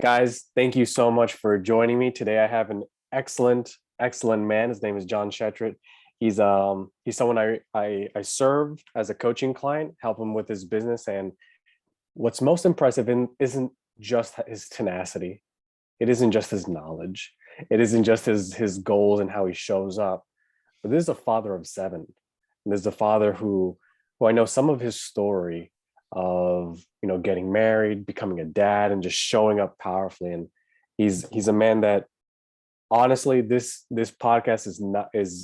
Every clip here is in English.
Guys, thank you so much for joining me today. I have an excellent man. His name is Jon Shetrit. He's someone I served as a coaching client, help him with his business. And what's most impressive isn't just his tenacity. It isn't just his knowledge. It isn't just his goals and how he shows up. But this is a father of seven. And this is a father who I know some of his story of getting married, becoming a dad, and just showing up powerfully. And he's a man that honestly this podcast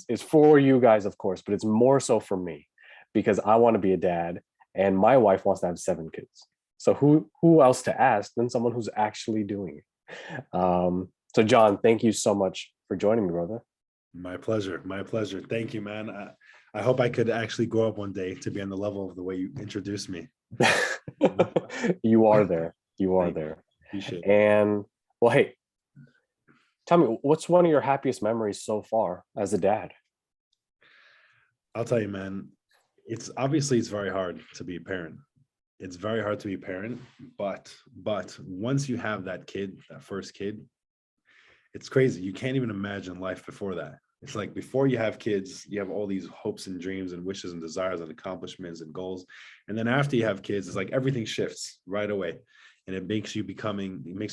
is for you guys, of course, but it's more so for me because I want to be a dad and my wife wants to have seven kids. So who else to ask than someone who's actually doing it? So Jon, thank you so much for joining me, brother. My pleasure. My pleasure. Thank you, man. I hope I could actually grow up one day to be on the level of the way you introduced me. You are there. You are Thank you. there. Appreciate it. And well, hey, tell me, what's one of your happiest memories so far as a dad? I'll tell you, man, it's very hard to be a parent. It's very hard to be a parent, but once you have that kid, that first kid, it's crazy. You can't even imagine life before that. It's like before you have kids, you have all these hopes and dreams and wishes and desires and accomplishments and goals. And then after you have kids, it's like everything shifts right away. And it makes you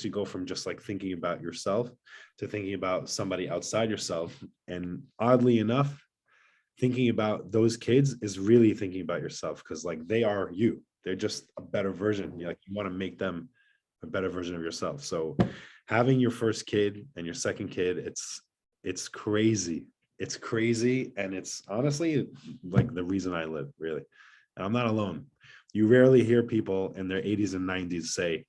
go from just like thinking about yourself to thinking about somebody outside yourself. And oddly enough, thinking about those kids is really thinking about yourself because like they are you. They're just a better version. You want to make them a better version of yourself. So having your first kid and your second kid, it's crazy. It's crazy. And it's honestly like the reason I live, really. And I'm not alone. You rarely hear people in their 80s and 90s say,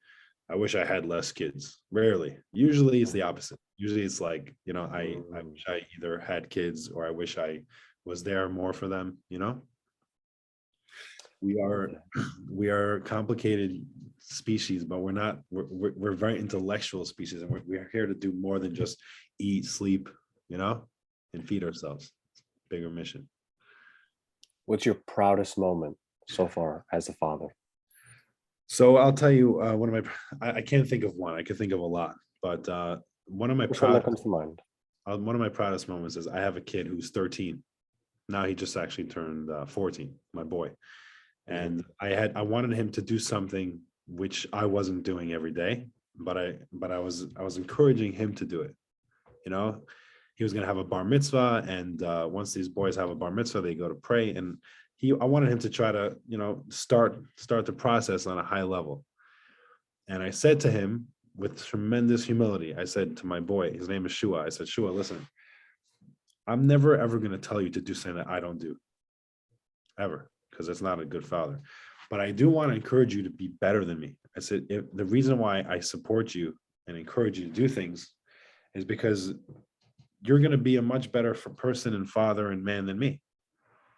I wish I had less kids. Rarely. Usually it's the opposite. Usually it's like, I wish I either had kids or I wish I was there more for them, we are complicated species, but we're very intellectual species, and we're here to do more than just eat, sleep, and feed ourselves. Bigger mission. What's your proudest moment so far as a father? So I'll tell you, I can't think of one. I could think of a lot, but one of my that comes to mind. One of my proudest moments is I have a kid who's 13. Now he just actually turned 14, my boy. And I wanted him to do something which I wasn't doing every day, but I was encouraging him to do it. He was going to have a bar mitzvah, and once these boys have a bar mitzvah, they go to pray. And I wanted him to try to, start the process on a high level. And I said to him with tremendous humility, I said to my boy, his name is Shua. I said, Shua, listen, I'm never ever going to tell you to do something that I don't do, ever, because it's not a good father. But I do want to encourage you to be better than me. I said, the reason why I support you and encourage you to do things is because you're going to be a much better person and father and man than me.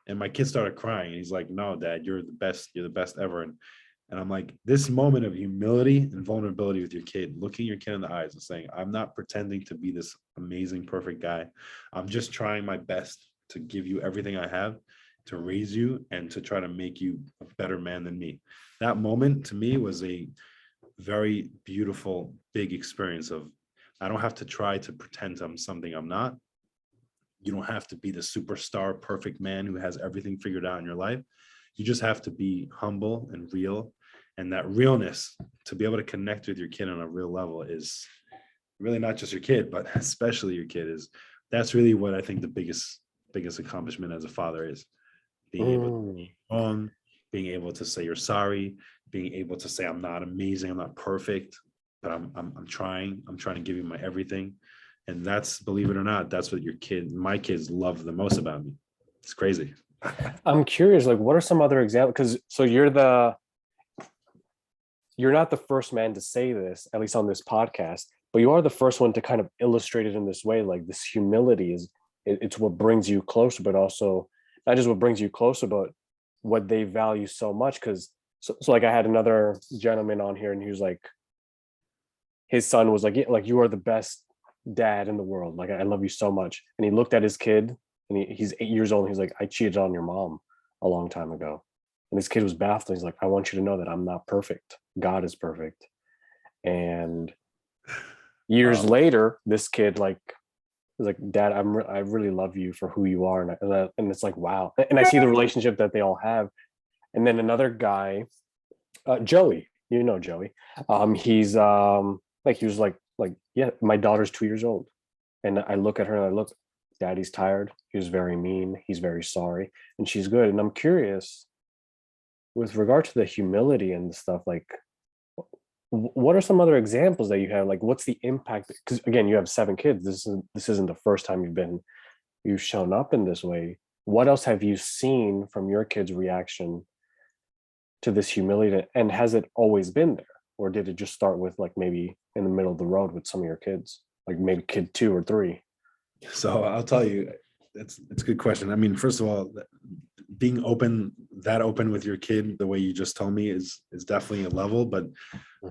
And my kid started crying. And he's like, no, Dad, you're the best. You're the best ever. And I'm like, this moment of humility and vulnerability with your kid, looking your kid in the eyes and saying, I'm not pretending to be this amazing, perfect guy. I'm just trying my best to give you everything I have, to raise you and to try to make you a better man than me. That moment to me was a very beautiful, big experience of, I don't have to try to pretend I'm something I'm not. You don't have to be the superstar, perfect man who has everything figured out in your life. You just have to be humble and real. And that realness, to be able to connect with your kid on a real level, is really not just your kid, but especially your kid. That's really what I think the biggest accomplishment as a father is. Being able to be wrong, being able to say you're sorry, being able to say I'm not amazing, I'm not perfect, but I'm trying to give you my everything. And that's, believe it or not, that's what my kids love the most about me. It's crazy. I'm curious, like, what are some other examples? Because so you're not the first man to say this, at least on this podcast, but you are the first one to kind of illustrate it in this way. Like, this humility it's what brings you closer, but also not just what brings you closer, but what they value so much. Because so like I had another gentleman on here, and he was like, his son was like, yeah, like, you are the best dad in the world. Like, I love you so much. And he looked at his kid, and he's 8 years old. And he's like, I cheated on your mom a long time ago. And this kid was baffled. He's like, I want you to know that I'm not perfect. God is perfect. And Years later, this kid like was like, Dad, I really love you for who you are, and it's like, wow. And I see the relationship that they all have. And then another guy, Joey, you know Joey, he's like he was like yeah, my daughter's 2 years old, and I look at her and I look, Daddy's tired. He was very mean. He's very sorry, and she's good. And I'm curious with regard to the humility and stuff, like what are some other examples that you have? Like, what's the impact? Because again, you have 7 kids. This isn't the first time you've shown up in this way. What else have you seen from your kids' reaction to this humility? And has it always been there, or did it just start with like maybe in the middle of the road with some of your kids, like maybe kid 2 or 3? So I'll tell you, it's a good question. I mean, first of all, being that open with your kid, the way you just told me, is definitely a level. But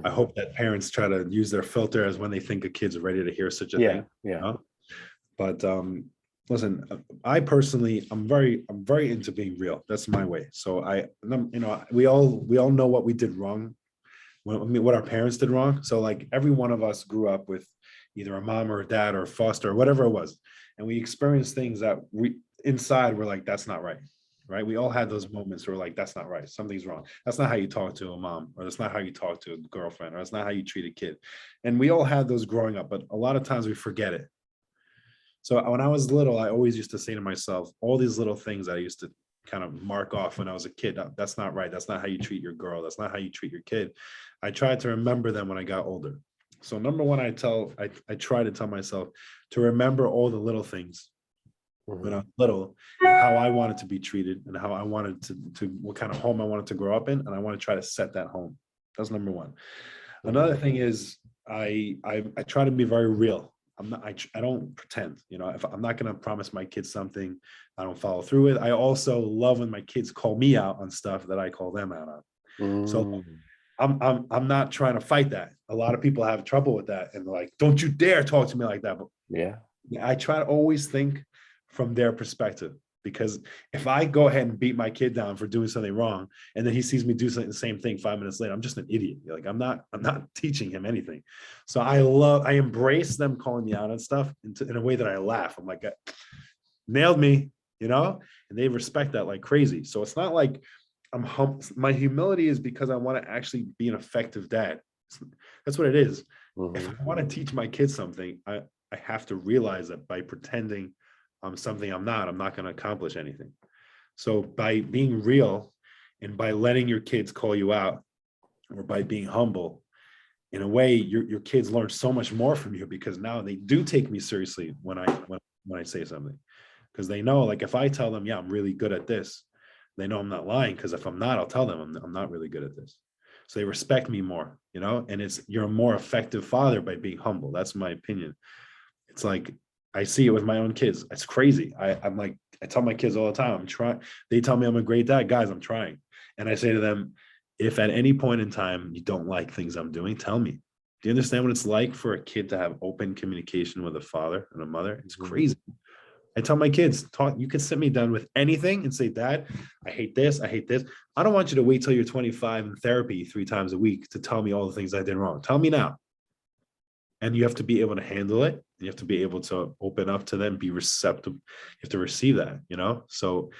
I hope that parents try to use their filter as when they think a kid's ready to hear such a Yeah, thing. yeah. You know? But listen, I personally, I'm very into being real. That's my way. So we all know what we did wrong, what our parents did wrong. So like every one of us grew up with either a mom or a dad or a foster or whatever it was, and we experienced things that we inside were like, that's not right. Right. We all had those moments where we're like, that's not right. Something's wrong. That's not how you talk to a mom, or that's not how you talk to a girlfriend, or that's not how you treat a kid. And we all had those growing up, but a lot of times we forget it. So when I was little, I always used to say to myself, all these little things that I used to kind of mark off when I was a kid. That's not right. That's not how you treat your girl. That's not how you treat your kid. I tried to remember them when I got older. So number one, I try to tell myself to remember all the little things when I was little, and how I wanted to be treated, and how I wanted to what kind of home I wanted to grow up in, and I want to try to set that home. That's number one. Another thing is I try to be very real. I don't pretend. If I'm not going to promise my kids something, I don't follow through with. I also love when my kids call me out on stuff that I call them out on. So I'm not trying to fight that. A lot of people have trouble with that, and they're like, don't you dare talk to me like that. But Yeah. I try to always think from their perspective, because if I go ahead and beat my kid down for doing something wrong, and then he sees me do the same thing 5 minutes later, I'm just an idiot. Like I'm not teaching him anything. So I embrace them calling me out on stuff in a way that I laugh. I'm like, nailed me, and they respect that like crazy. So it's not like my humility is because I want to actually be an effective dad. That's what it is. If I want to teach my kids something, I have to realize that by pretending I'm something I'm not going to accomplish anything. So by being real and by letting your kids call you out, or by being humble, in a way, your kids learn so much more from you, because now they do take me seriously when I say something, because they know, like, if I tell them, yeah, I'm really good at this, they know I'm not lying, because if I'm not, I'll tell them I'm not really good at this. So they respect me more, and you're a more effective father by being humble. That's my opinion. It's like, I see it with my own kids. It's crazy. I'm like, I tell my kids all the time, I'm trying. They tell me I'm a great dad. Guys, I'm trying. And I say to them, if at any point in time you don't like things I'm doing, tell me. Do you understand what it's like for a kid to have open communication with a father and a mother? It's crazy. I tell my kids, you can sit me down with anything and say, Dad, I hate this. I hate this. I don't want you to wait till you're 25 in therapy 3 times a week to tell me all the things I did wrong. Tell me now. And you have to be able to handle it. You have to be able to open up to them, be receptive. You have to receive that, So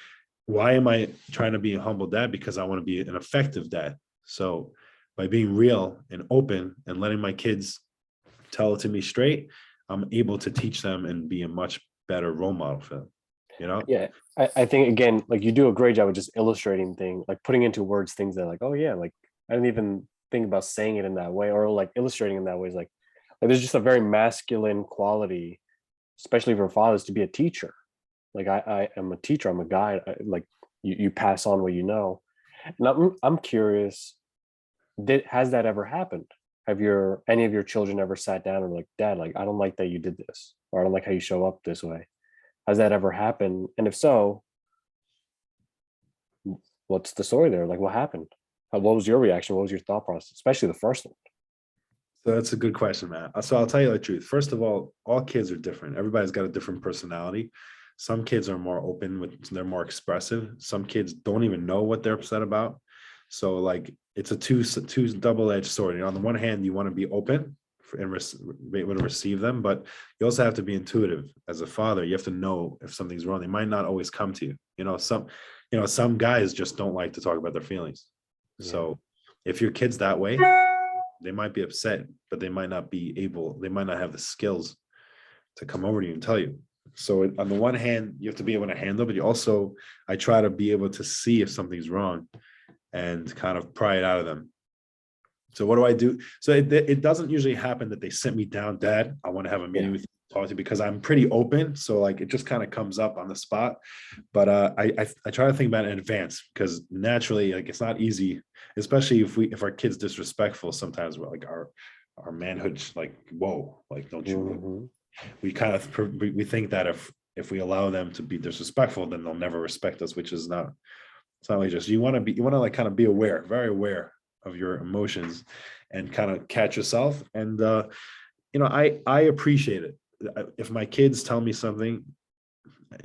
why am I trying to be a humble dad? Because I want to be an effective dad. So by being real and open and letting my kids tell it to me straight, I'm able to teach them and be a much better role model for them, Yeah. I think, again, like you do a great job of just illustrating things, like putting into words things that like, oh yeah, like I didn't even think about saying it in that way, or like illustrating in that way. Is like there's just a very masculine quality, especially for fathers, to be a teacher. Like I am a teacher. I'm a guide. Like you pass on what you know. And I'm curious. Has that ever happened? Have any of your children ever sat down and like, Dad, like I don't like that you did this, or I don't like how you show up this way? Has that ever happened? And if so, what's the story there? Like what happened? What was your reaction? What was your thought process? Especially the first one. So that's a good question, Matt. So I'll tell you the truth. First of all kids are different. Everybody's got a different personality. Some kids are more open, they're more expressive. Some kids don't even know what they're upset about. So like it's a two double-edged sword. On the one hand, you want to be open be able to receive them. But you also have to be intuitive as a father. You have to know if something's wrong. They might not always come to you. Some guys just don't like to talk about their feelings. Yeah. So if your kid's that way, they might be upset, but they might not have the skills to come over to you and tell you. So on the one hand, you have to be able to handle, but I try to be able to see if something's wrong and kind of pry it out of them. So what do I do? So it doesn't usually happen that they sit me down, Dad, I want to have a meeting with you, talk to you, because I'm pretty open. So like it just kind of comes up on the spot. But I try to think about it in advance, because naturally, like, it's not easy, especially if our kid's disrespectful. Sometimes we're like our manhood's like, whoa, like, don't you? We kind of we think that if we allow them to be disrespectful, then they'll never respect us, which is not. It's not like just you want to like kind of be aware, very aware of your emotions, and kind of catch yourself. And I appreciate it. If my kids tell me something,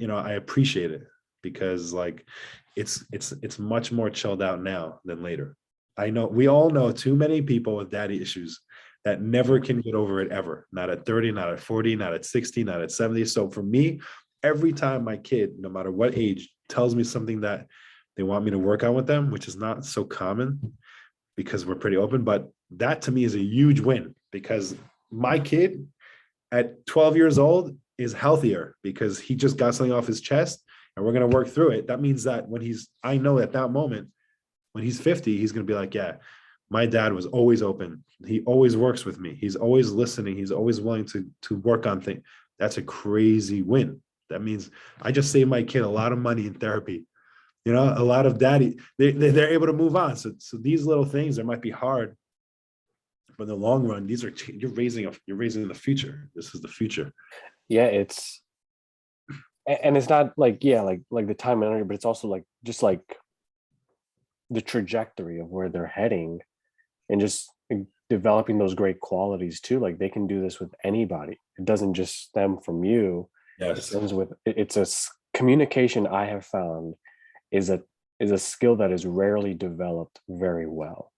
I appreciate it, because like it's much more chilled out now than later. I know we all know too many people with daddy issues that never can get over it ever. Not at 30, not at 40, not at 60, not at 70. So for me, every time my kid, no matter what age, tells me something that they want me to work on with them, which is not so common because we're pretty open, but that to me is a huge win, because my kid at 12 years old is healthier because he just got something off his chest and we're going to work through it. That means that I know at that moment, when he's 50, he's going to be like, yeah, my dad was always open. He always works with me. He's always listening. He's always willing to work on things. That's a crazy win. That means I just saved my kid a lot of money in therapy. A lot of daddy, they're able to move on. So these little things that might be hard, but in the long run, you're raising the future. This is the future. Yeah, it's not like, like the time and energy, but it's also like just like the trajectory of where they're heading, and just developing those great qualities too. Like they can do this with anybody. It doesn't just stem from you. Yes. It's a communication I have found is a skill that is rarely developed very well.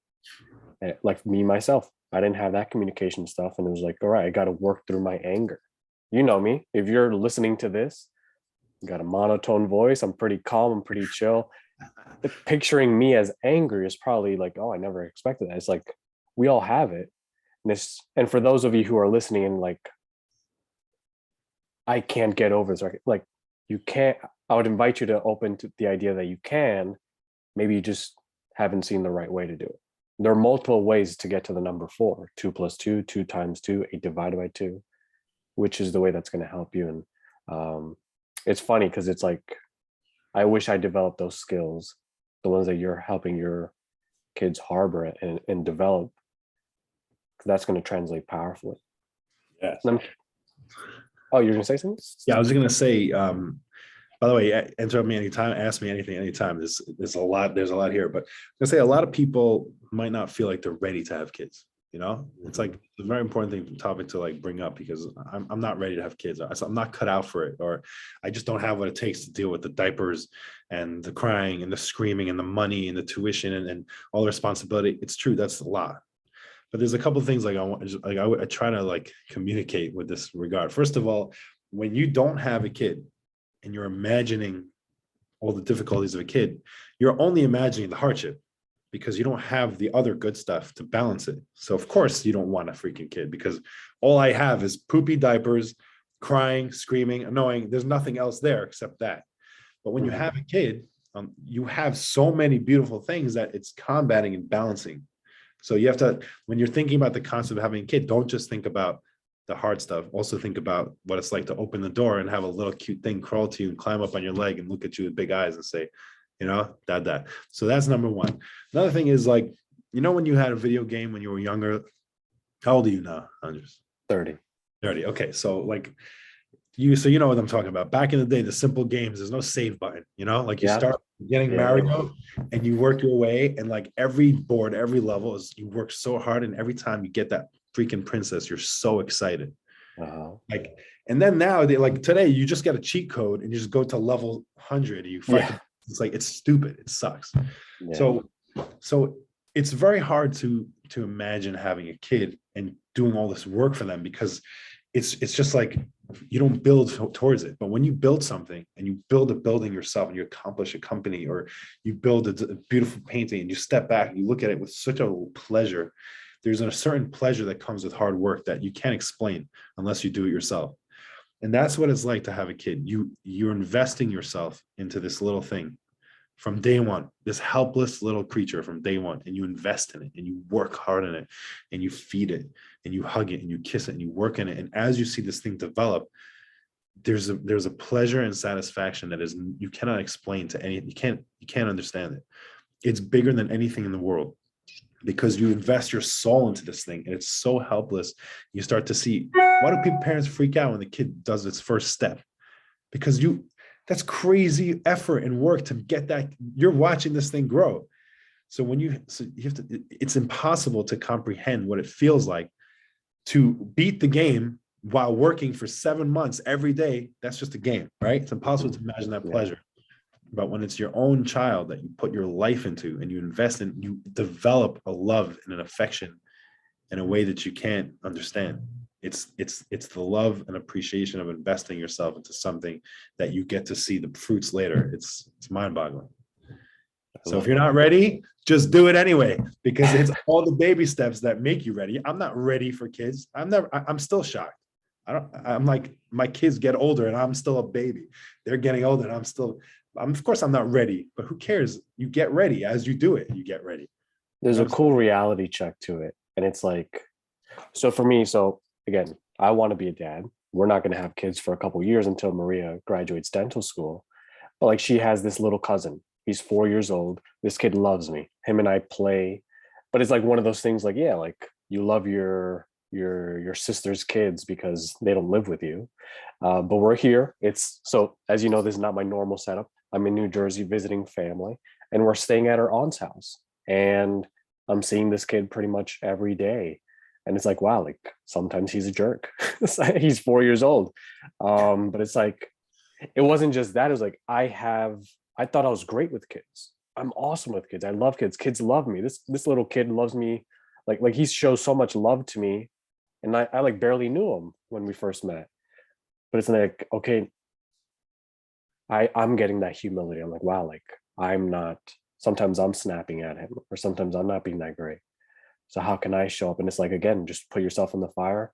Like me, myself, I didn't have that communication stuff. And it was like, all right, I got to work through my anger. You know me, if you're listening to this, I got a monotone voice. I'm pretty calm. I'm pretty chill. Picturing me as angry is probably like, oh, I never expected that. It's like, we all have it. And for those of you who are listening and like, I can't get over this, like you can't, I would invite you to open to the idea that you can, maybe you just haven't seen the right way to do it. There are multiple ways to get to the number 4, 2 + 2, 2 × 2, 8 divided by 2, which is the way that's going to help you. And it's funny because it's like, I wish I developed those skills, the ones that you're helping your kids harbor and develop. That's going to translate powerfully. Yes. Oh, you're going to say something? Yeah, I was going to say, by the way, interrupt me anytime, ask me anything anytime. There's a lot here, but I'm going to say a lot of people might not feel like they're ready to have kids. It's like a very important topic to like bring up, because I'm not ready to have kids. I'm not cut out for it, or I just don't have what it takes to deal with the diapers and the crying and the screaming and the money and the tuition and all the responsibility. It's true. That's a lot. But there's a couple of things like I try to like communicate with this regard. First of all, when you don't have a kid and you're imagining all the difficulties of a kid, you're only imagining the hardship, because you don't have the other good stuff to balance it. So of course you don't want a freaking kid, because all I have is poopy diapers, crying, screaming, annoying. There's nothing else there except that. But when you have a kid, you have so many beautiful things that it's combating and balancing. So you have to, when you're thinking about the concept of having a kid, don't just think about the hard stuff. Also think about what it's like to open the door and have a little cute thing crawl to you and climb up on your leg and look at you with big eyes and say, that. So that's number one. Another thing is like, when you had a video game when you were younger, how old are you now, Andres? 30. Okay. So like you know what I'm talking about. Back in the day, the simple games, there's no save button, like you start getting Mario and you work your way, and like every board, every level is, you work so hard. And every time you get that freaking princess, you're so excited. Like, and then now they like today, you just got a cheat code and you just go to level 100 and you fight. It's like, it's stupid. It sucks. So it's very hard to imagine having a kid and doing all this work for them, because it's just like you don't build towards it. But when you build something and you build a building yourself and you accomplish a company, or you build a beautiful painting and you step back and you look at it with such a pleasure, there's a certain pleasure that comes with hard work that you can't explain unless you do it yourself. And that's what it's like to have a kid. You're investing yourself into this little thing from day one, this helpless little creature from day one, and you invest in it and you work hard in it and you feed it and you hug it and you kiss it and you work in it. And as you see this thing develop, there's a pleasure and satisfaction that is, you cannot explain to any, you can't understand it. It's bigger than anything in the world, because you invest your soul into this thing and it's so helpless. You start to see, why do parents freak out when the kid does its first step? Because that's crazy effort and work to get that. You're watching this thing grow. So you have to, it's impossible to comprehend what it feels like to beat the game while working for 7 months every day. That's just a game, right? It's impossible to imagine that pleasure. But when it's your own child that you put your life into and you invest in, you develop a love and an affection in a way that you can't understand. It's the love and appreciation of investing yourself into something that you get to see the fruits later. It's mind-boggling. So if you're not ready, just do it anyway, because it's all the baby steps that make you ready. I'm not ready for kids. I'm still shocked. I'm like, my kids get older and I'm still a baby. They're getting older and of course I'm not ready, but who cares? You get ready as you do it. You get ready. There's a cool reality check to it. And it's like, so for me, so again, I want to be a dad. We're not going to have kids for a couple of years until Maria graduates dental school. But like, she has this little cousin. He's 4 years old. This kid loves me. Him and I play. But it's like one of those things like, yeah, like you love your sister's kids because they don't live with you. But we're here. It's so, as you know, this is not my normal setup. I'm in New Jersey visiting family, and we're staying at her aunt's house. And I'm seeing this kid pretty much every day. And it's like, wow, like sometimes he's a jerk. He's 4 years old. But it's like, it wasn't just that. It was like, I thought I was great with kids. I'm awesome with kids. I love kids. Kids love me. This little kid loves me. Like he shows so much love to me. And I like barely knew him when we first met. But it's like, okay, I'm getting that humility. I'm like, wow, like sometimes I'm snapping at him, or sometimes I'm not being that great. So how can I show up? And it's like, again, just put yourself in the fire,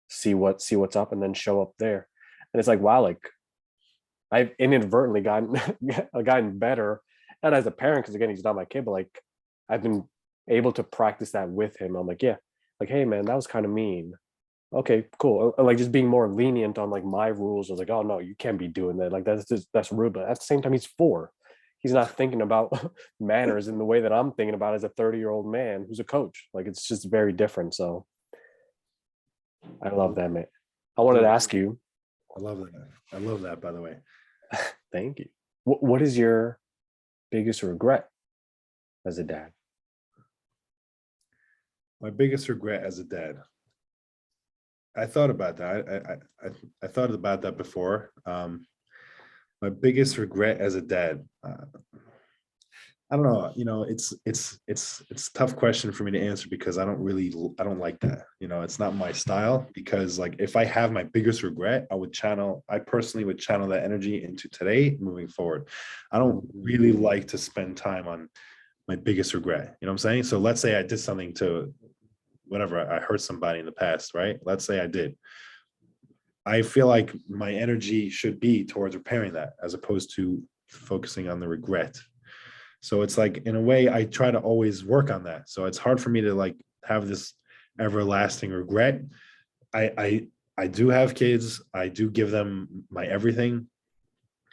see what's up, and then show up there. And it's like, wow, like I've inadvertently gotten better, not as a parent, because again, he's not my kid, but like I've been able to practice that with him. I'm like, yeah, like, hey man, that was kind of mean. Okay, cool. Like just being more lenient on like my rules. I was like, oh no, you can't be doing that. Like that's rude. But at the same time, he's 4. He's not thinking about manners in the way that I'm thinking about as a 30-year-old man who's a coach. Like it's just very different. So I love that, man. I wanted to ask you. I love that. I love that, by the way. Thank you. What is your biggest regret as a dad? My biggest regret as a dad. I thought about that. I thought about that before. My biggest regret as a dad. I don't know. It's a tough question for me to answer, because I don't like that. It's not my style, because like if I have my biggest regret, I personally would channel that energy into today moving forward. I don't really like to spend time on my biggest regret. You know what I'm saying? So let's say I did something to whatever, I hurt somebody in the past, right? Let's say I did. I feel like my energy should be towards repairing that, as opposed to focusing on the regret. So it's like, in a way, I try to always work on that. So it's hard for me to like have this everlasting regret. I do have kids. I do give them my everything.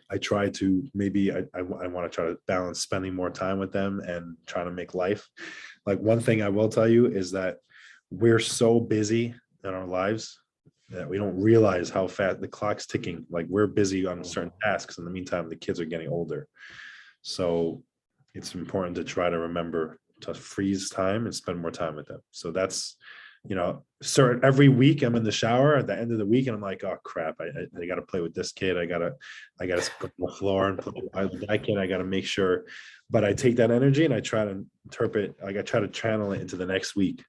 I try to I want to try to balance spending more time with them and trying to make life. Like, one thing I will tell you is that we're so busy in our lives that we don't realize how fast the clock's ticking. Like, we're busy on certain tasks. In the meantime, the kids are getting older. So it's important to try to remember to freeze time and spend more time with them. So that's, every week I'm in the shower at the end of the week and I'm like, oh crap, I got to play with this kid. I got to go on the floor and play with that kid. I got to make sure But I take that energy and I try to interpret, like I try to channel it into the next week.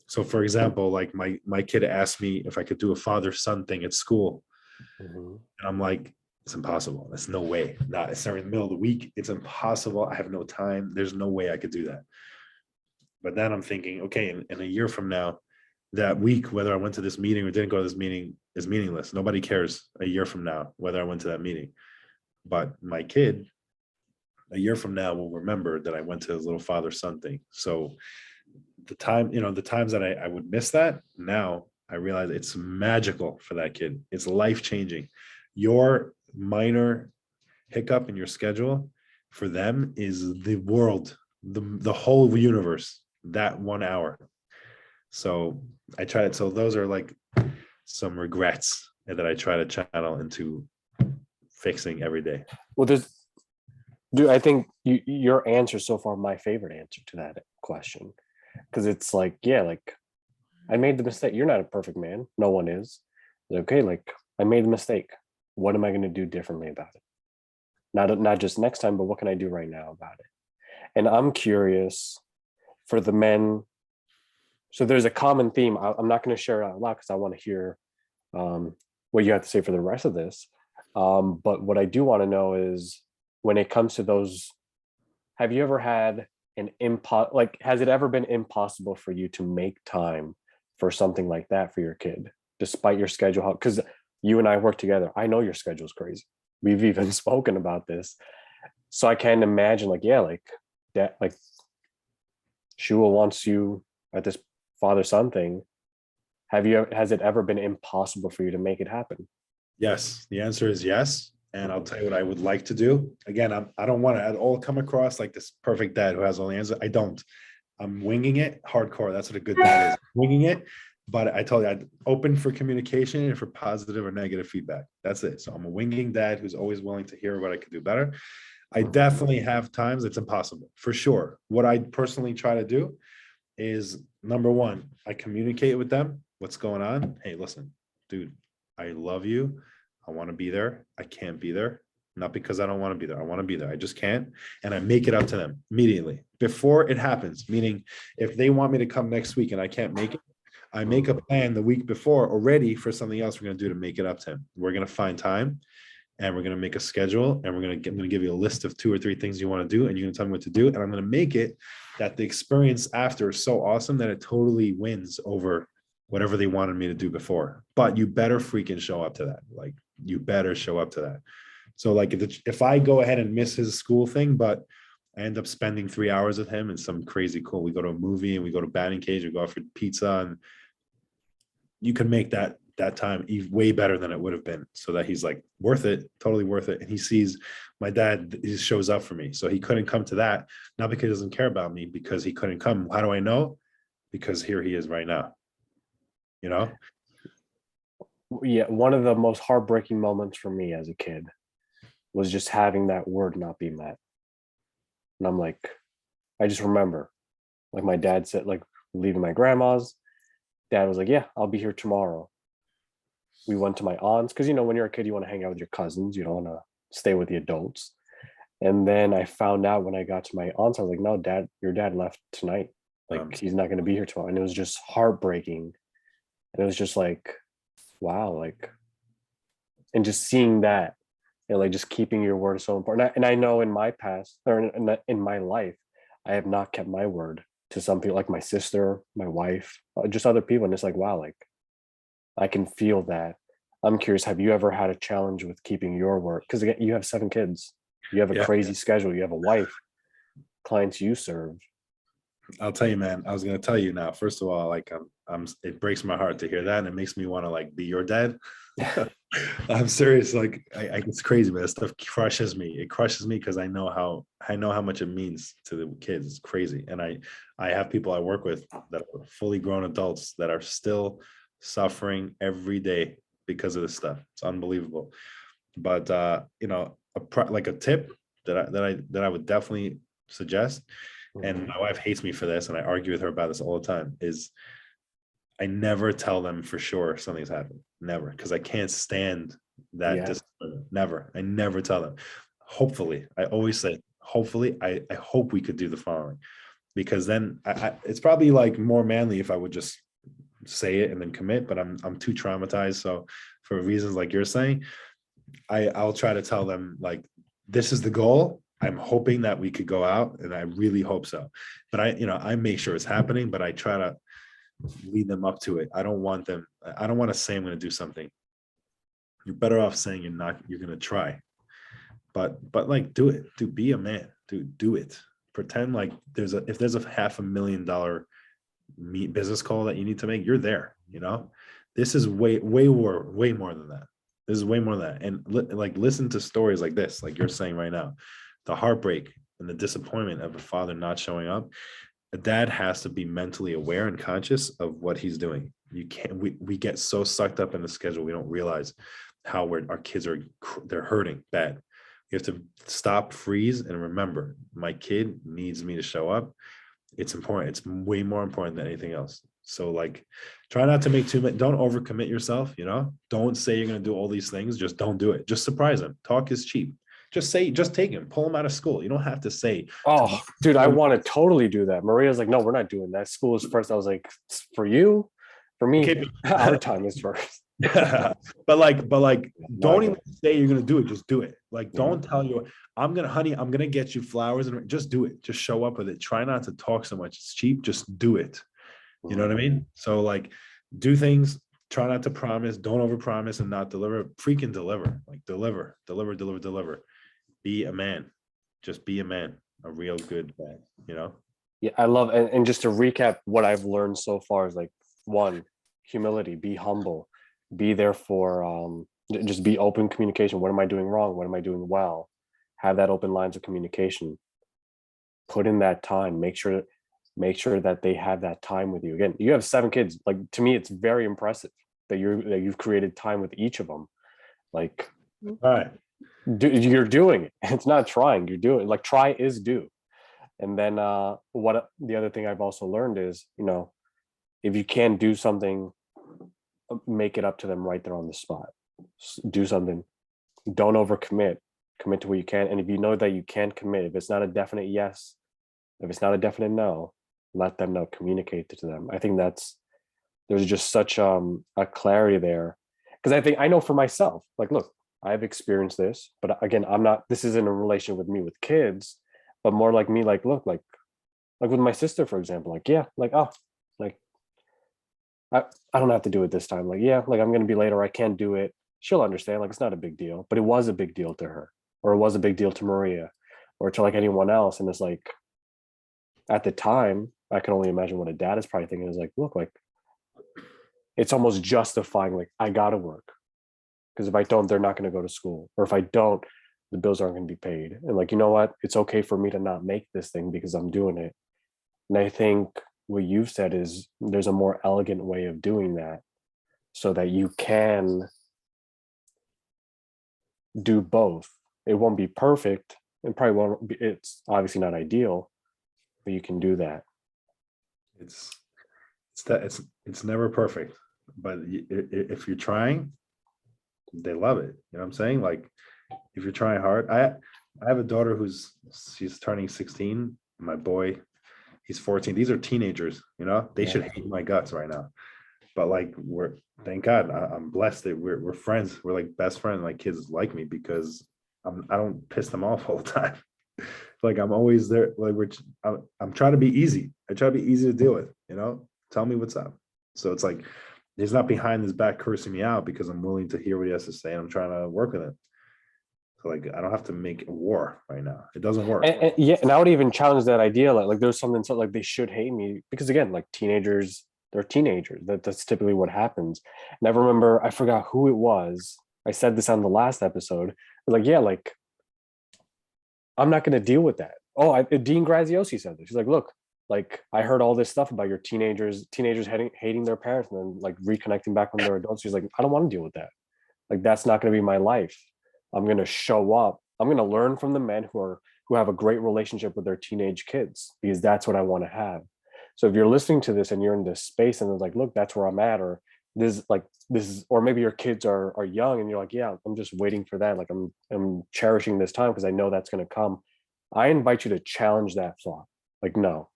So for example, like my kid asked me if I could do a father-son thing at school. Mhm. And I'm like, it's impossible. There's no way. Not it's in the middle of the week. It's impossible. I have no time. There's no way I could do that. But then I'm thinking, okay, in a year from now, that week, whether I went to this meeting or didn't go to this meeting is meaningless. Nobody cares a year from now whether I went to that meeting. But my kid, a year from now, will remember that I went to his little father-son thing. So the time, the times that I would miss that, now I realize it's magical for that kid. It's life-changing. Your minor hiccup in your schedule for them is the world, the whole universe, that 1 hour. So I try it. So those are like some regrets that I try to channel into fixing every day. Well, dude, I think your answer so far, my favorite answer to that question, because it's like, yeah, like I made the mistake. You're not a perfect man. No one is. Okay, like I made the mistake. What am I going to do differently about it? Not just next time, but what can I do right now about it? And I'm curious for the men. So there's a common theme. I'm not going to share it out loud because I want to hear what you have to say for the rest of this. But what I do want to know is when it comes to those, have you ever had has it ever been impossible for you to make time for something like that for your kid, despite your schedule? Because you and I work together. I know your schedule's crazy. We've even spoken about this. So I can't imagine like, yeah, like that, like Shua wants you at this father-son thing. Has it ever been impossible for you to make it happen? Yes, the answer is yes. And I'll tell you what I would like to do. Again, I don't want to at all come across like this perfect dad who has all the answers. I don't. I'm winging it hardcore. That's what a good dad is. Winging it. But I told you, I'm open for communication and for positive or negative feedback. That's it. So I'm a winging dad who's always willing to hear what I could do better. I definitely have times it's impossible, for sure. What I personally try to do is, number one, I communicate with them what's going on. Hey, listen, dude, I love you. I want to be there. I can't be there. Not because I don't want to be there. I want to be there. I just can't. And I make it up to them immediately before it happens. Meaning, if they want me to come next week and I can't make it, I make a plan the week before already for something else we're going to do to make it up to him. We're going to find time and we're going to make a schedule and I'm going to give you a list of 2 or 3 things you want to do. And you're going to tell me what to do. And I'm going to make it that the experience after is so awesome that it totally wins over whatever they wanted me to do before. But you better freaking show up to that. Like, you better show up to that. So like if I go ahead and miss his school thing, but I end up spending 3 hours with him and some crazy cool, we go to a movie and we go to batting cage, we go out for pizza, and you can make that time way better than it would have been, so that he's like worth it, totally worth it. And he sees my dad, he shows up for me. So he couldn't come to that, not because he doesn't care about me, because he couldn't come. How do I know? Because here he is right now, you know? Yeah, one of the most heartbreaking moments for me as a kid was just having that word not be met. And I'm like, I just remember, like my dad said, like leaving my grandma's, dad was like, yeah, I'll be here tomorrow. We went to my aunt's, because when you're a kid, you want to hang out with your cousins, you don't want to stay with the adults. And then I found out when I got to my aunt's, I was like, no, dad, your dad left tonight. Like he's not going to be here tomorrow. And it was just heartbreaking. And it was just like, wow, like, and just seeing that, and like just keeping your word is so important. And I know in my past, or in my life, I have not kept my word to some people, like my sister, my wife, just other people. And it's like, wow, like I can feel that. I'm curious, have you ever had a challenge with keeping your word? Because again, you have 7 kids, you have a crazy schedule, you have a wife, clients you serve. I'll tell you, man, I was going to tell you now, first of all, like it breaks my heart to hear that. And it makes me want to like be your dad. I'm serious. Like it's crazy, man. That stuff crushes me. It crushes me because I know how much it means to the kids. It's crazy. And I have people I work with that are fully grown adults that are still suffering every day because of this stuff. It's unbelievable. But like a tip that I would definitely suggest, and my wife hates me for this, and I argue with her about this all the time, is I never tell them for sure something's happened. Never, because I can't stand that discipline. Never. I never tell them. Hopefully, I always say, hopefully, I hope we could do the following, because then it's probably like more manly if I would just say it and then commit, but I'm too traumatized. So for reasons like you're saying, I'll try to tell them like, this is the goal. I'm hoping that we could go out, and I really hope so. But I make sure it's happening, but I try to lead them up to it. I don't want to say I'm going to do something. You're better off saying you're going to try, but like, do it. Be a man. Do it. Pretend like if there's a $500,000 business call that you need to make, you're there. This is way more than that. This is way more than that. And listen to stories like this, like you're saying right now, the heartbreak and the disappointment of a father not showing up. A dad has to be mentally aware and conscious of what he's doing. We get so sucked up in the schedule, we don't realize how our kids they're hurting bad. You have to stop, freeze, and remember, my kid needs me to show up. It's important. It's way more important than anything else. So like, try not to make too much. Don't overcommit yourself. Don't say you're going to do all these things. Just don't do it. Just surprise them. Talk is cheap. Just take him, pull him out of school. You don't have to say, oh, dude, I want to totally do that. Maria's like, no, we're not doing that. School is first. I was like, for you, for me, okay. Our time is first. but don't even say you're gonna do it. Just do it. Like, don't tell you, I'm gonna get you flowers, and just do it. Just show up with it. Try not to talk so much. It's cheap. Just do it. You know what I mean? So like, do things. Try not to promise. Don't overpromise and not deliver. Freaking deliver. Like, deliver. Be a man. Just be a man. A real good man. Yeah, I love, and just to recap, what I've learned so far is like, one, humility. Be humble. Be there for just be open communication. What am I doing wrong? What am I doing well? Have that open lines of communication. Put in that time. Make sure that they have that time with you. Again, you have 7 kids. Like, to me, it's very impressive that you've created time with each of them. Like, all right, you're doing it. It's not trying. You're doing it. Like, try is do. And then what the other thing I've also learned is, if you can't do something, make it up to them right there on the spot. Do something. Don't overcommit. Commit to what you can. And if you know that you can't commit, if it's not a definite yes, if it's not a definite no, let them know. Communicate to them. I think there's just such a clarity there, because I know for myself, like, look, I've experienced this, but again, this isn't a relation with me with kids, but more like me, like, look, like with my sister, for example, like, yeah, like, oh, like, I don't have to do it this time. Like, yeah, like, I'm going to be late, or I can't do it. She'll understand. Like, it's not a big deal, but it was a big deal to her, or it was a big deal to Maria, or to like anyone else. And it's like, at the time, I can only imagine what a dad is probably thinking is like, look, like, it's almost justifying, like, I got to work, because if I don't, they're not going to go to school. Or if I don't, the bills aren't going to be paid. And like, you know what? It's okay for me to not make this thing because I'm doing it. And I think what you've said is there's a more elegant way of doing that, so that you can do both. It won't be perfect, and probably won't be, it's obviously not ideal, but you can do that. It's never perfect, but if you're trying, they love it. You know what I'm saying? Like, if you're trying hard, I have a daughter she's turning 16. My boy, he's 14. These are teenagers, they should hate my guts right now. But like, thank God, I'm blessed that we're friends. We're like best friends. My kids like me because I don't piss them off all the time. Like, I'm always there. Like, I'm trying to be easy. I try to be easy to deal with, tell me what's up. So it's like, he's not behind his back cursing me out because I'm willing to hear what he has to say, and I'm trying to work with it. So like, I don't have to make a war right now. It doesn't work. And I would even challenge that idea. Like there's something so like they should hate me, because again, like, teenagers, they're teenagers. That's typically what happens. And I remember, I forgot who it was. I said this on the last episode. Like, yeah, like, I'm not going to deal with that. Oh, Dean Graziosi said this. She's like, look, like, I heard all this stuff about your teenagers hating their parents and then like reconnecting back when they're adults. She's like, I don't want to deal with that. Like, that's not going to be my life. I'm going to show up. I'm going to learn from the men who have a great relationship with their teenage kids, because that's what I want to have. So if you're listening to this and you're in this space and it's like, look, that's where I'm at, or this is, or maybe your kids are young and you're like, yeah, I'm just waiting for that. Like, I'm cherishing this time because I know that's going to come. I invite you to challenge that thought. Like, no,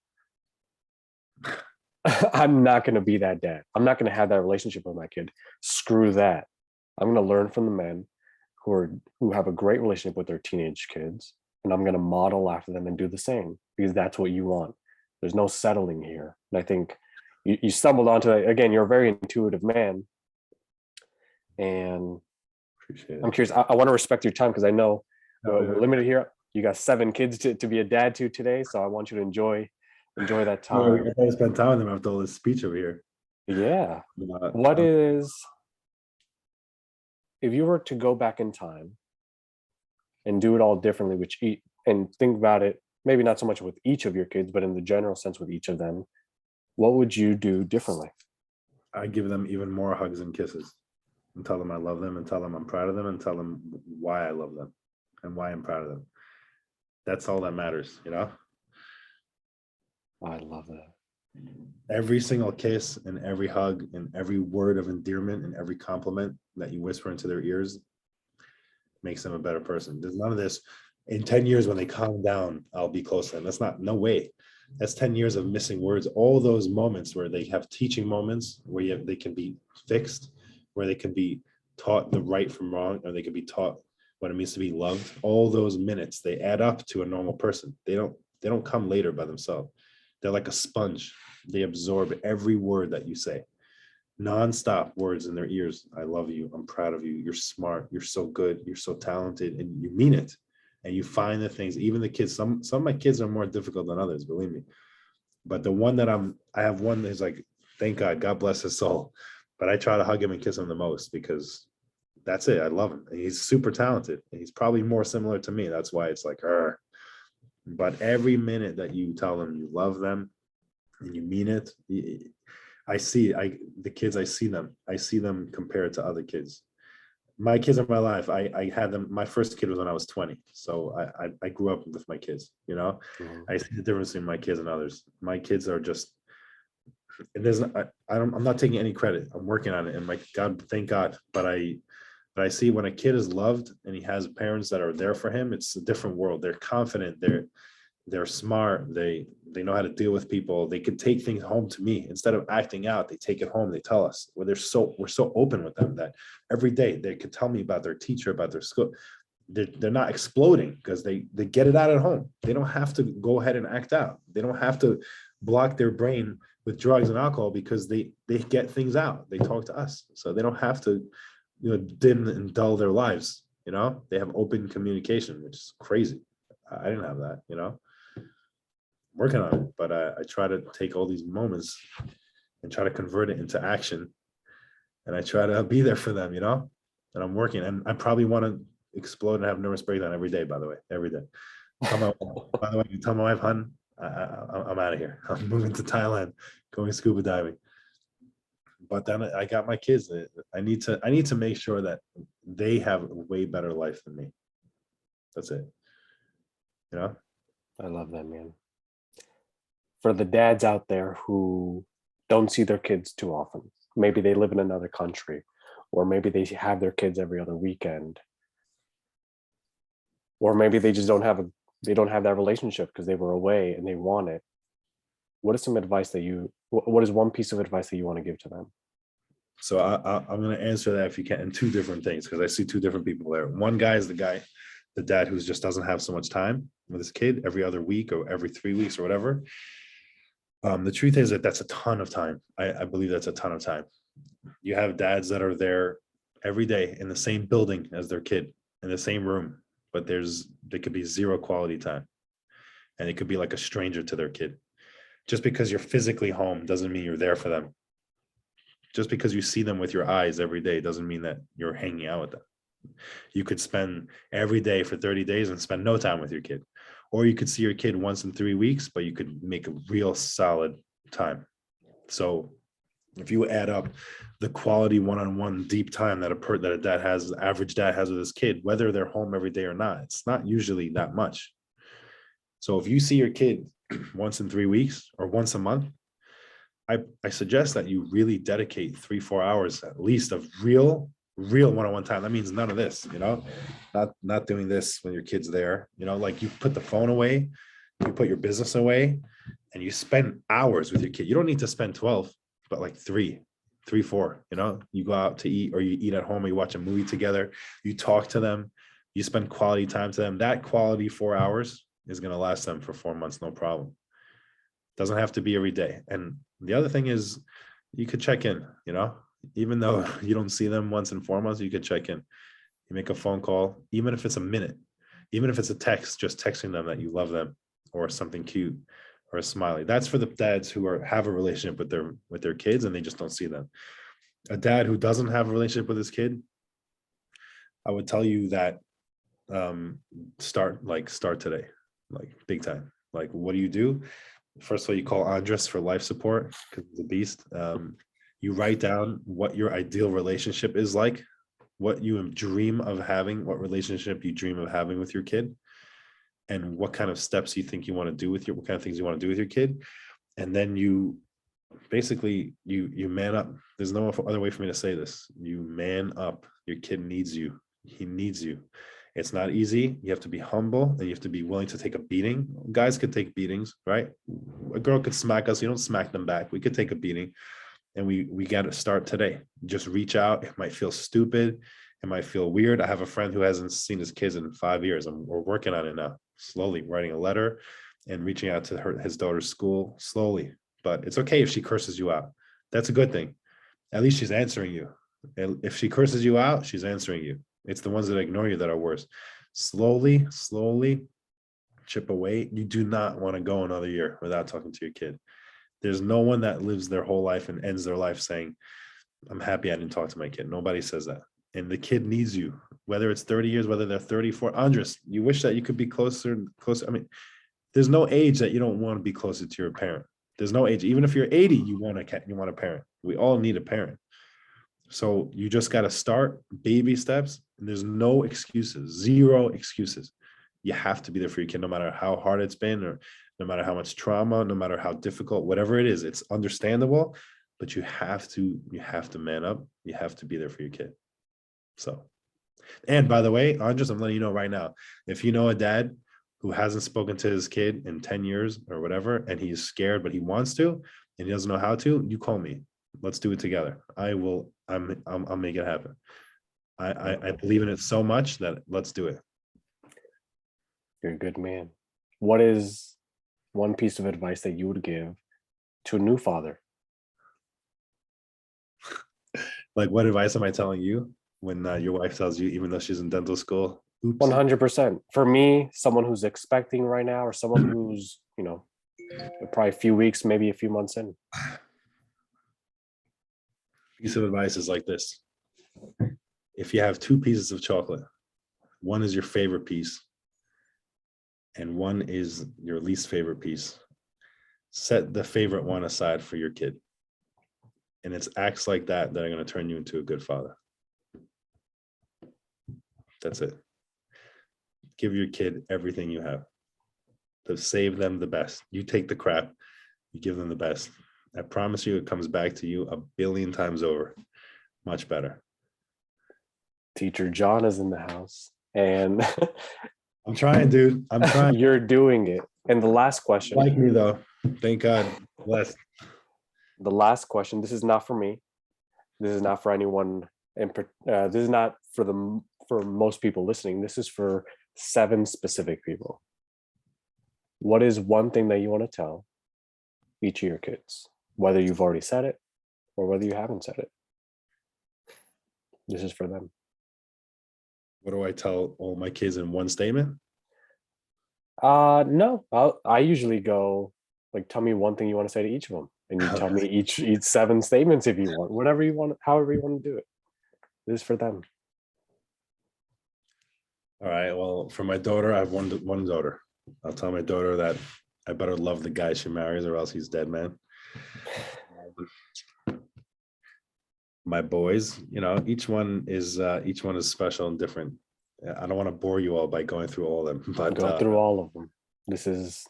I'm not going to be that dad. I'm not going to have that relationship with my kid. Screw that. I'm going to learn from the men who have a great relationship with their teenage kids, and I'm going to model after them and do the same because that's what you want. There's no settling here. And I think you stumbled onto that again. You're a very intuitive man, and Appreciate I'm it. curious. I want to respect your time because I know we're No, limited here. You got 7 kids to be a dad to today, so I want you to enjoy that we time. gotta spend time with them after all this speech over here. Yeah. Uh, What uh, is if you were to go back in time and do it all differently, and think about it, maybe not so much with each of your kids, but in the general sense with each of them, what would you do differently? I give them even more hugs and kisses and tell them I love them and tell them I'm proud of them and tell them why I love them and why I'm proud of them. That's all that matters, you know? I love that. Every single kiss and every hug and every word of endearment and every compliment that you whisper into their ears makes them a better person. There's none of this in 10 years when they calm down, I'll be close to them. That's not, no way. That's 10 years of missing words. All those moments where they have teaching moments where they can be fixed, where they can be taught the right from wrong, or they can be taught what it means to be loved. All those minutes, they add up to a normal person. They don't come later by themselves. They're like a sponge. They absorb every word that you say. Non-stop words in their ears. I love you. I'm proud of you. You're smart. You're so good. You're so talented. And you mean it. And you find the things, even the kids, some of my kids are more difficult than others, believe me. But the one that I have one that's like, thank God, God bless his soul. But I try to hug him and kiss him the most because that's it. I love him. And he's super talented. And he's probably more similar to me. That's why it's like, but every minute that you tell them you love them and you mean it, the kids, I see them compared to other kids. My kids in my life, I had them. My first kid was when I was 20. So I grew up with my kids, you know. Mhm. I see the difference in my kids and others. My kids are just, I'm not taking any credit. I'm working on it. And my God, thank God. But I see when a kid is loved and he has parents that are there for him, it's a different world. They're confident, they're smart, they know how to deal with people. They can take things home to me instead of acting out. They take it home, they tell us. We're so open with them that every day they could tell me about their teacher, about their school. They're not exploding because they get it out at home. They don't have to go ahead and act out. They don't have to block their brain with drugs and alcohol because they get things out. They talk to us, so they don't have to, dim and dull their lives. They have open communication, which is crazy. I didn't have that. Working on it, but I try to take all these moments and try to convert it into action, and I try to be there for them. And I'm working, and I probably want to explode and have nervous breakdown every day. By the way, every day. By the way, you tell my wife, hun, I'm out of here. I'm moving to Thailand, going scuba diving. But then I got my kids. I need to make sure that they have a way better life than me. That's it. I love that, man. For the dads out there who don't see their kids too often, maybe they live in another country, or maybe they have their kids every other weekend, or maybe they just don't have that relationship because they were away and they want it. What is some advice what is one piece of advice that you want to give to them? So I'm going to answer that if you can in two different things, because I see two different people there. One guy is the dad who just doesn't have so much time with his kid every other week or every 3 weeks or whatever. The truth is that that's a ton of time. I believe that's a ton of time. You have dads that are there every day in the same building as their kid, in the same room, but there could be zero quality time. And it could be like a stranger to their kid. Just because you're physically home doesn't mean you're there for them. Just because you see them with your eyes every day doesn't mean that you're hanging out with them. You could spend every day for 30 days and spend no time with your kid. Or you could see your kid once in 3 weeks, but you could make a real solid time. So if you add up the quality one-on-one deep time that a dad has, the average dad has with his kid, whether they're home every day or not, it's not usually that much. So if you see your kid once in 3 weeks or once a month, I suggest that you really dedicate 3-4 hours at least of real real one-on-one time. That means none of this, not doing this when your kid's there. Like you put the phone away, you put your business away, and you spend hours with your kid. You don't need to spend 12, but like three, 4. You go out to eat, or you eat at home, or you watch a movie together. You talk to them, you spend quality time to them. That quality 4 hours is going to last them for 4 months, no problem. Doesn't have to be every day. And the other thing is, you could check in, even though you don't see them once in 4 months, you could check in. You make a phone call, even if it's a minute, even if it's a text, just texting them that you love them, or something cute, or a smiley. That's for the dads who have a relationship with their kids and they just don't see them. A dad who doesn't have a relationship with his kid, I would tell you that start today, like big time. Like, what do? First of all, you call Andres for life support, because he's a beast. You write down what your ideal relationship is like, what you dream of having, what relationship you dream of having with your kid, and what kind of steps you think you want to do what kind of things you want to do with your kid. And then you basically, you man up. There's no other way for me to say this. You man up. Your kid needs you. He needs you. It's not easy. You have to be humble, and you have to be willing to take a beating. Guys could take beatings, right? A girl could smack us. You don't smack them back. We could take a beating, and we got to start today. Just reach out. It might feel stupid. It might feel weird. I have a friend who hasn't seen his kids in 5 years, and we're working on it now, slowly writing a letter and reaching out to his daughter's school slowly. But it's okay if she curses you out. That's a good thing. At least she's answering you. If she curses you out, she's answering you. It's the ones that ignore you that are worse. Slowly chip away. You do not want to go another year without talking to your kid. There's no one that lives their whole life and ends their life saying, I'm happy I didn't talk to my kid. Nobody says that. And the kid needs you, whether it's 30 years, whether they're 34. Andres, you wish that you could be closer. I mean, there's no age that you don't want to be closer to your parent. There's no age. Even if you're 80, you want a parent. We all need a parent. So you just got to start baby steps. And there's no excuses, 0 excuses. You have to be there for your kid, no matter how hard it's been, or no matter how much trauma, no matter how difficult, whatever it is. It's understandable, but you have to man up. You have to be there for your kid. So, and by the way, Andres, I'm letting you know right now, if you know a dad who hasn't spoken to his kid in 10 years or whatever, and he's scared, but he wants to, and he doesn't know how to, you call me. Let's do it together. I'll make it happen. I believe in it so much that let's do it. You're a good man. What is one piece of advice that you would give to a new father? Like, what advice am I telling you when your wife tells you, even though she's in dental school? Oops. 100%. For me, someone who's expecting right now, or someone who's, probably a few weeks, maybe a few months in. Piece of advice is like this. If you have 2 pieces of chocolate, one is your favorite piece and one is your least favorite piece, set the favorite one aside for your kid. And it's acts like that are going to turn you into a good father. That's it. Give your kid everything you have to save them the best. You take the crap, you give them the best. I promise you, it comes back to you 1 billion times over. Much better. Teacher Jon is in the house, and I'm trying, dude. I'm trying. You're doing it. And the last question. Like me, though. Thank God. Blessed. The last question. This is not for me. This is not for anyone. This is not for most people listening. This is for 7 specific people. What is one thing that you want to tell each of your kids, whether you've already said it or whether you haven't said it? This is for them. What do I tell all my kids in one statement? No, I usually go like, tell me one thing you want to say to each of them, and you tell me each 7 statements if you want, whatever you want, however you want to do it. This is for them. All right. Well, for my daughter, I have one daughter. I'll tell my daughter that I better love the guy she marries, or else he's dead, man. My boys, each one is special and different. I don't want to bore you all by going through all of them, but go through all of them. This is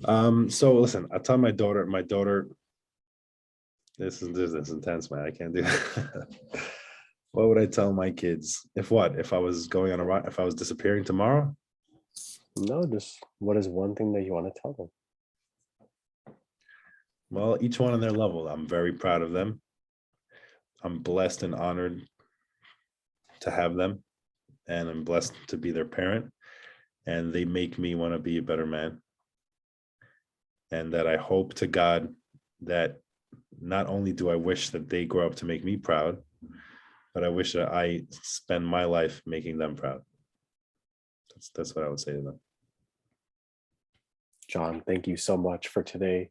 So listen, I tell my daughter, this is intense, man. I can't do that. What would I tell my kids? If I was going on a ride, if I was disappearing tomorrow? No, just what is one thing that you want to tell them? Well, each one on their level. I'm very proud of them. I'm blessed and honored to have them, and I'm blessed to be their parent. And they make me want to be a better man. And that I hope to God that not only do I wish that they grow up to make me proud, but I wish that I spend my life making them proud. That's what I would say to them. Jon, thank you so much for today.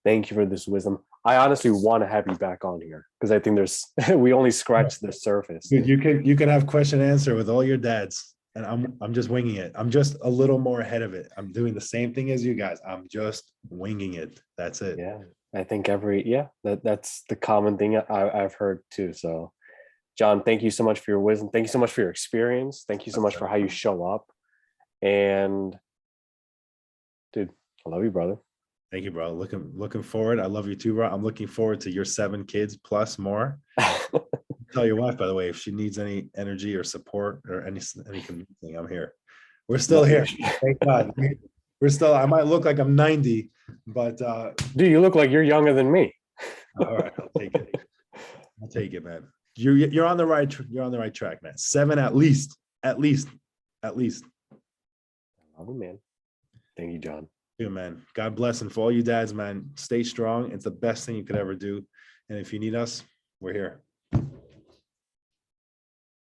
Thank you for this wisdom. I honestly want to have you back on here because I think there's we only scratched the surface. Dude, you could have question and answer with all your dads, and I'm just winging it. I'm just a little more ahead of it. I'm doing the same thing as you guys. I'm just winging it. That's it. Yeah, I think that's the common thing I've heard too. So, Jon, thank you so much for your wisdom. Thank you so much for your experience. Thank you so much for how you show up. And dude, I love you, brother. Thank you, bro. Looking forward. I love you too, bro. I'm looking forward to your 7 kids plus more. Tell your wife, by the way, if she needs any energy or support or anything, I'm here. We're still Love you. here. Thank God. We're still. I might look like I'm 90, but Dude, you look like you're younger than me. all right, I'll take it. I'll take it, man. You're on the right. You're on the right track, man. 7 at least. At least. At least. I love you, man. Thank you, Jon. Yeah, man. God bless, and for all you dads, man, stay strong. It's the best thing you could ever do. And if you need us, we're here.